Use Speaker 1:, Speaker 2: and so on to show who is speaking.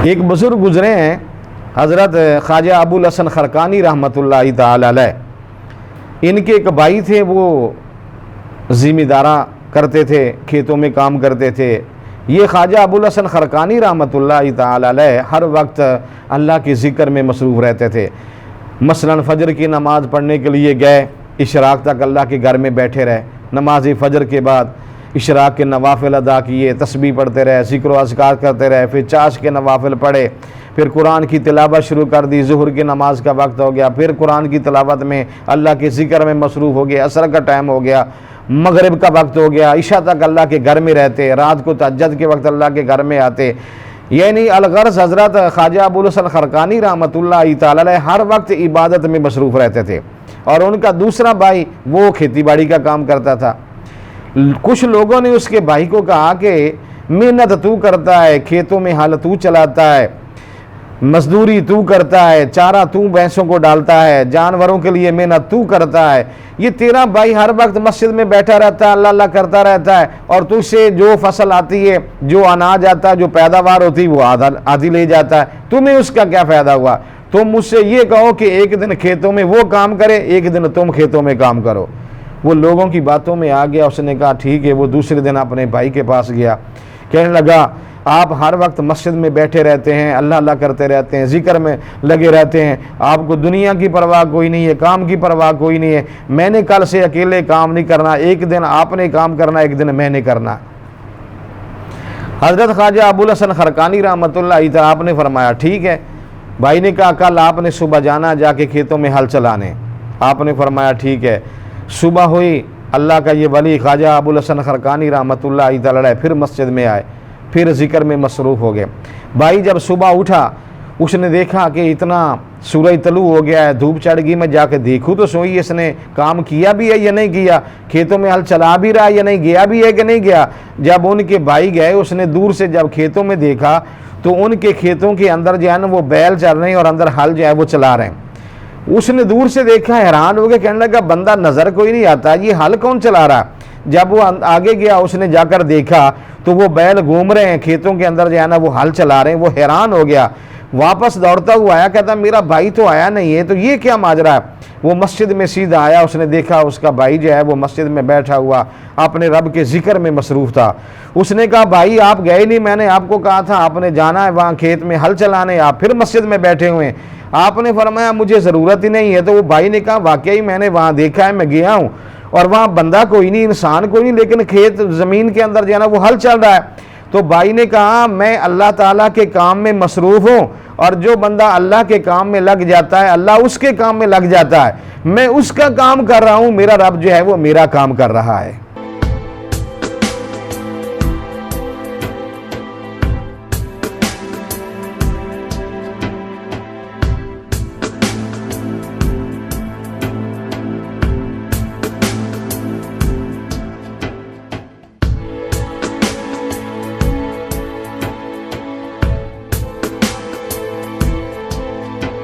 Speaker 1: ایک بزرگ گزرے ہیں حضرت خواجہ ابو الحسن خرقانی رحمۃ اللہ تعالی علیہ. ان کے ایک بھائی تھے، وہ ذمہ دارہ کرتے تھے، کھیتوں میں کام کرتے تھے. یہ خواجہ ابو الحسن خرقانی رحمۃ اللہ تعالی علیہ ہر وقت اللہ کے ذکر میں مصروف رہتے تھے. مثلا فجر کی نماز پڑھنے کے لیے گئے، اشراق تک اللہ کے گھر میں بیٹھے رہے. نماز فجر کے بعد اشراق کے نوافل ادا کیے، تسبیح پڑھتے رہے، ذکر و اذکار کرتے رہے. پھر چاش کے نوافل پڑھے، پھر قرآن کی تلاوت شروع کر دی. ظہر کی نماز کا وقت ہو گیا، پھر قرآن کی تلاوت میں اللہ کے ذکر میں مصروف ہو گیا. عصر کا ٹائم ہو گیا، مغرب کا وقت ہو گیا، عشاء تک اللہ کے گھر میں رہتے. رات کو تہجد کے وقت اللہ کے گھر میں آتے. یعنی الغرض حضرت خواجہ ابو الحسن خرقانی رحمۃ اللہ تعالی علیہ ہر وقت عبادت میں مصروف رہتے تھے. اور ان کا دوسرا بھائی وہ کھیتی باڑی کا کام کرتا تھا. کچھ لوگوں نے اس کے بھائی کو کہا کہ محنت تو کرتا ہے، کھیتوں میں ہل تو چلاتا ہے، مزدوری تو کرتا ہے، چارہ تو بھینسوں کو ڈالتا ہے، جانوروں کے لیے محنت تو کرتا ہے، یہ تیرا بھائی ہر وقت مسجد میں بیٹھا رہتا ہے، اللہ اللہ کرتا رہتا ہے، اور تو سے جو فصل آتی ہے، جو اناج آتا ہے، جو پیداوار ہوتی ہے، وہ آدھی لے جاتا ہے. تمہیں اس کا کیا فائدہ ہوا؟ تم مجھ سے یہ کہو کہ ایک دن کھیتوں میں وہ کام کرے، ایک دن تم کھیتوں میں کام کرو. وہ لوگوں کی باتوں میں آ گیا. اس نے کہا ٹھیک ہے. وہ دوسرے دن اپنے بھائی کے پاس گیا، کہنے لگا آپ ہر وقت مسجد میں بیٹھے رہتے ہیں، اللہ اللہ کرتے رہتے ہیں، ذکر میں لگے رہتے ہیں، آپ کو دنیا کی پرواہ کوئی نہیں ہے، کام کی پرواہ کوئی نہیں ہے. میں نے کل سے اکیلے کام نہیں کرنا، ایک دن آپ نے کام کرنا، ایک دن میں نے کرنا. حضرت خواجہ ابو الحسن خرقانی رحمۃ اللہ تعالی آپ نے فرمایا ٹھیک ہے. بھائی نے کہا کل آپ نے صبح جانا جا کے کھیتوں میں ہل چلانے. آپ نے فرمایا ٹھیک ہے. صبح ہوئی، اللہ کا یہ ولی خواجہ ابو الحسن خرقانی رحمۃ اللہ تعالی علیہ پھر مسجد میں آئے، پھر ذکر میں مصروف ہو گئے. بھائی جب صبح اٹھا، اس نے دیکھا کہ اتنا سورج طلوع ہو گیا ہے، دھوپ چڑھ گئی، میں جا کے دیکھوں تو سوئی اس نے کام کیا بھی ہے یا نہیں کیا، کھیتوں میں ہل چلا بھی رہا یا نہیں، گیا بھی ہے کہ نہیں گیا. جب ان کے بھائی گئے، اس نے دور سے جب کھیتوں میں دیکھا تو ان کے کھیتوں کے اندر جو ہے نا وہ بیل چل رہے ہیں اور اندر ہل جو ہے وہ چلا رہے ہیں. اس نے دور سے دیکھا، حیران ہو گیا، کہنے لگا بندہ نظر کوئی نہیں آتا، یہ ہل کون چلا رہا؟ جب وہ آگے گیا، اس نے جا کر دیکھا تو وہ بیل گھوم رہے ہیں کھیتوں کے اندر جو ہے نا وہ ہل چلا رہے ہیں. وہ حیران ہو گیا، واپس دوڑتا ہوا آیا، کہتا میرا بھائی تو آیا نہیں ہے، تو یہ کیا ماجرا ہے؟ وہ مسجد میں سیدھا آیا، اس نے دیکھا اس کا بھائی جو ہے وہ مسجد میں بیٹھا ہوا اپنے رب کے ذکر میں مصروف تھا. اس نے کہا بھائی آپ گئے نہیں، میں نے آپ کو کہا تھا آپ نے جانا ہے وہاں کھیت میں ہل چلانے، آپ پھر مسجد میں بیٹھے ہوئے ہیں. آپ نے فرمایا مجھے ضرورت ہی نہیں ہے. تو وہ بھائی نے کہا واقعی میں نے وہاں دیکھا ہے، میں گیا ہوں اور وہاں بندہ کوئی نہیں، انسان کوئی نہیں، لیکن کھیت زمین کے اندر جو ہے نا وہ ہل چل رہا ہے. تو بھائی نے کہا میں اللہ تعالیٰ کے کام میں مصروف ہوں، اور جو بندہ اللہ کے کام میں لگ جاتا ہے اللہ اس کے کام میں لگ جاتا ہے. میں اس کا کام کر رہا ہوں، میرا رب جو ہے وہ میرا کام کر رہا ہے.